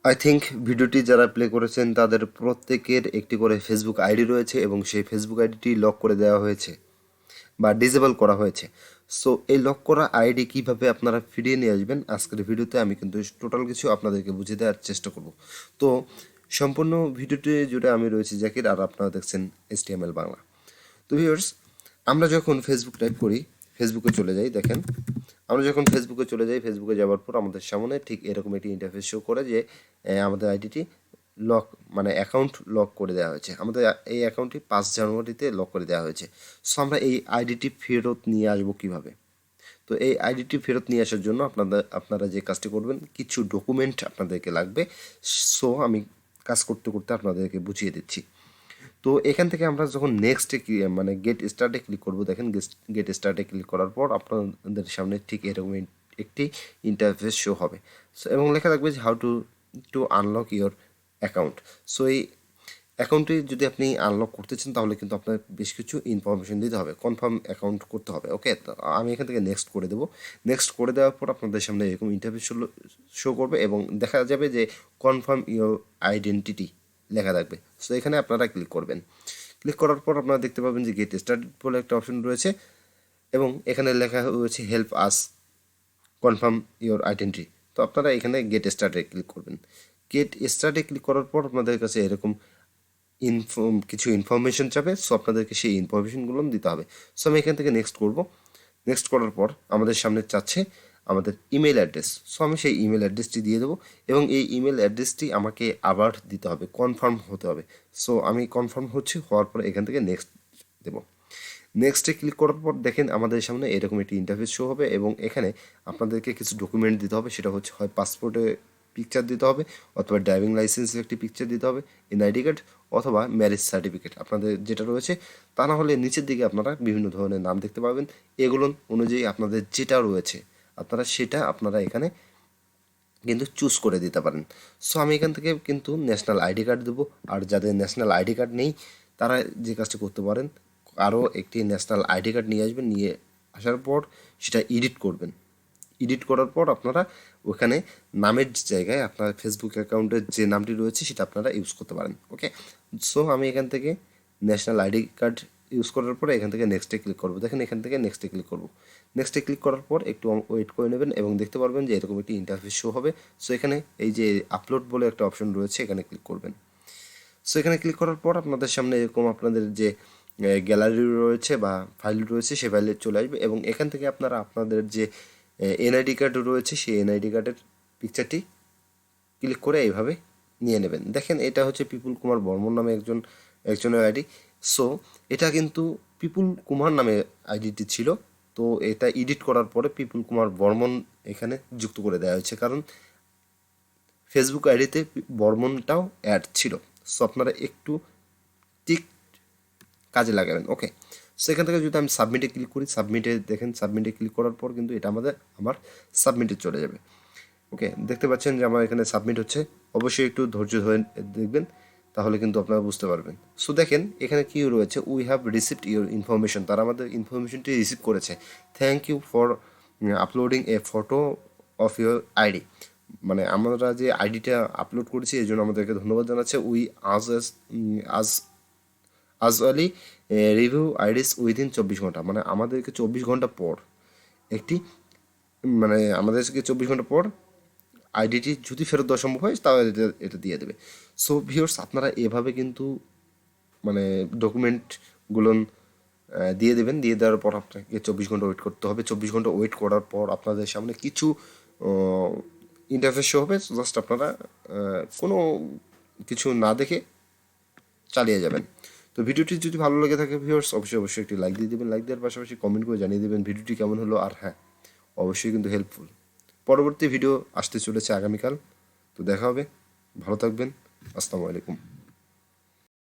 I think ভিডিওটি যারা play করেছেন তাদের প্রত্যেকের একটি করে ফেসবুক আইডি রয়েছে এবং সেই ফেসবুক আইডিটি লক করে দেওয়া হয়েছে বা ডিসেবল করা হয়েছে। সো এই লক করা আইডি কীভাবে আপনারা ফিরিয়ে নিয়ে আসবেন আজকের ভিডিওতে আমি কিন্তু টোটাল কিছু আপনাদেরকে বুঝিয়ে দেওয়ার চেষ্টা করব। তো সম্পূর্ণ ভিডিওটি জুড়ে আমি রয়েছি জাকির, আর আপনারা দেখছেন HTML বাংলা। তো ভিউয়ার্স, আমরা যখন ফেসবুক টাইপ করি, ফেসবুকে চলে যাই, দেখেন আমরা যখন ফেসবুকে চলে যাই, ফেসবুকে যাওয়ার পর আমাদের সামনে ঠিক এরকম একটি ইন্টারফেস শো করে যে আমাদের আইডিটি লক মানে অ্যাকাউন্ট লক করে দেওয়া হয়েছে। আমাদের এই অ্যাকাউন্টটি 5 জানুয়ারিতে লক করে দেওয়া হয়েছে। সো আমরা এই আইডিটি ফেরত নিয়ে আসবো কীভাবে? তো এই আইডিটি ফেরত নিয়ে আসার জন্য আপনারা যে কাজটি করবেন, কিছু ডকুমেন্ট আপনাদেরকে লাগবে। সো আমি কাজ করতে করতে আপনাদেরকে বুঝিয়ে দিচ্ছি। তো এখান থেকে আমরা যখন নেক্সটে মানে গেট স্টার্টে ক্লিক করব, দেখেন গেট স্টার্টে ক্লিক করার পর আপনাদের সামনে ঠিক এরকম একটি ইন্টারফেস শো হবে। সো এবং লেখা থাকবে যে how to unlock your account. So এই অ্যাকাউন্টটি যদি আপনি আনলক করতে চান তাহলে কিন্তু আপনার বেশ কিছু ইনফরমেশন দিতে হবে, কনফার্ম অ্যাকাউন্ট করতে হবে। ওকে, তো আমি এখান থেকে নেক্সট করে দেবো। নেক্সট করে দেওয়ার পর আপনাদের সামনে এরকম ইন্টারফেস শো করবে এবং দেখা যাবে যে কনফার্ম ইওর আইডেন্টিটি লেখা থাকবে। সো এখানে আপনারা ক্লিক করবেন। ক্লিক করার পর আপনারা দেখতে পাবেন যে গেট স্টার্টেড বলে একটা অপশন রয়েছে এবং এখানে লেখা রয়েছে help us confirm your identity. তো আপনারা এখানে গেট স্টার্টে ক্লিক করবেন। গেট স্টার্টে ক্লিক করার পর আপনাদের কাছে এরকম কিছু ইনফরমেশন চাবে। সো আপনাদেরকে সেই ইনফরমেশনগুলো দিতে হবে। সো আমি এখান থেকে নেক্সট করব। নেক্সট করার পর আমাদের সামনে চাচ্ছে আমাদের ইমেল অ্যাড্রেস। সো আমি সেই ইমেল অ্যাড্রেসটি দিয়ে দেবো এবং এই ইমেল অ্যাড্রেসটি আমাকে আবার দিতে হবে, কনফার্ম হতে হবে। সো আমি কনফার্ম হচ্ছে, হওয়ার পর এখান থেকে নেক্সট দেবো। নেক্সটে ক্লিক করার পর দেখেন আমাদের সামনে এরকম একটি ইন্টারফেস শো হবে এবং এখানে আপনাদেরকে কিছু ডকুমেন্ট দিতে হবে। সেটা হচ্ছে হয় পাসপোর্টে পিকচার দিতে হবে, অথবা ড্রাইভিং লাইসেন্সের একটি পিকচার দিতে হবে, এনআইডি কার্ড অথবা ম্যারেজ সার্টিফিকেট আপনাদের যেটা রয়েছে। তা না হলে নিচের দিকে আপনারা বিভিন্ন ধরনের নাম দেখতে পাবেন। এগুলো অনুযায়ী আপনাদের যেটা রয়েছে আপনারা এখানে কিন্তু চুজ করে দিতে পারেন। সো আমি এখান থেকে কিন্তু ন্যাশনাল আইডি কার্ড দেবো। আর যাদের ন্যাশনাল আইডি কার্ড নেই তারা যে কাজটি করতে পারেন, আরও একটি ন্যাশনাল আইডি কার্ড নিয়ে আসবেন। নিয়ে আসার পর সেটা এডিট করবেন। এডিট করার পর আপনারা ওখানে নামের জায়গায় আপনার ফেসবুক অ্যাকাউন্টের যে নামটি রয়েছে সেটা আপনারা ইউজ করতে পারেন। ওকে, সো আমি এখান থেকে ন্যাশনাল আইডি কার্ড ইউজ করার পরে এখান থেকে নেক্সটে ক্লিক করবো। দেখেন এখান থেকে নেক্সটে ক্লিক করবো। নেক্সটে ক্লিক করার পর একটু ওয়েট করে নেবেন এবং দেখতে পারবেন যে এরকম একটি ইন্টারফেস শো হবে। সো এখানে এই যে আপলোড বলে একটা অপশন রয়েছে, এখানে ক্লিক করবেন। সো এখানে ক্লিক করার পর আপনাদের সামনে এরকম আপনাদের যে গ্যালারি রয়েছে বা ফাইল রয়েছে সে ফাইলে চলে আসবে এবং এখান থেকে আপনারা আপনাদের যে এনআইডি কার্ড রয়েছে সেই এনআইডি কার্ডের পিকচারটি ক্লিক করে এইভাবে নিয়ে নেবেন। দেখেন এটা হচ্ছে পিপুল কুমার বর্মন নামে একজনের আইডি। সো এটা কিন্তু পিপুল কুমার নামে আইডিটি ছিল। তো এটা এডিট করার পরে পিপুল কুমার বর্মন এখানে যুক্ত করে দেওয়া হয়েছে, কারণ ফেসবুক আইডিতে বর্মনটাও অ্যাড ছিল। সো আপনারা একটু ঠিক কাজে লাগাবেন। ওকে, সেখান থেকে যদি আমি সাবমিটে ক্লিক করি, সাবমিটে ক্লিক করার পর কিন্তু এটা আমার সাবমিটে চলে যাবে। ওকে, দেখতে পাচ্ছেন যে আমার এখানে সাবমিট হচ্ছে। অবশ্যই একটু ধৈর্য ধরে দেখবেন, তাহলে কিন্তু আপনারা বুঝতে পারবেন। সো দেখেন এখানে কি রয়েছে, we have received your information. তারা আমাদের ইনফরমেশনটি রিসিভ করেছে। Thank you for uploading a photo of your ID. মানে আমরা যে আইডিটা আপলোড করেছি এই জন্য আমাদেরকে ধন্যবাদ জানাচ্ছে। উই আজ আজওয়ালি রিভিউ আইডিস উইদিন 24 ঘন্টা। মানে আমাদেরকে 24 ঘন্টা পর আমাদেরকে 24 ঘন্টা পর আইডিটি যদি ফেরত দেওয়া সম্ভব হয় তাহলে এটা দিয়ে দেবে। সো ভিউয়ার্স, আপনারা এভাবে কিন্তু মানে ডকুমেন্টগুলো দিয়ে দেবেন। দিয়ে দেওয়ার পর আপনাকে 24 ঘন্টা ওয়েট করতে হবে। 24 ঘন্টা ওয়েট করার পর আপনাদের সামনে কিছু ইন্টারফেস শো হবে। জাস্ট আপনারা কোনো কিছু না দেখে চালিয়ে যাবেন। তো ভিডিওটি যদি ভালো লেগে থাকে ভিউয়ার্স, অবশ্যই একটি লাইক দিয়ে দেবেন। লাইক দেওয়ার পাশাপাশি কমেন্ট করে জানিয়ে দেবেন ভিডিওটি কেমন হলো। আর হ্যাঁ, অবশ্যই কিন্তু হেল্পফুল। পরবর্তী ভিডিও আসতে চলেছে আগামীকাল। তো দেখা হবে, ভালো থাকবেন, আসসালামু আলাইকুম।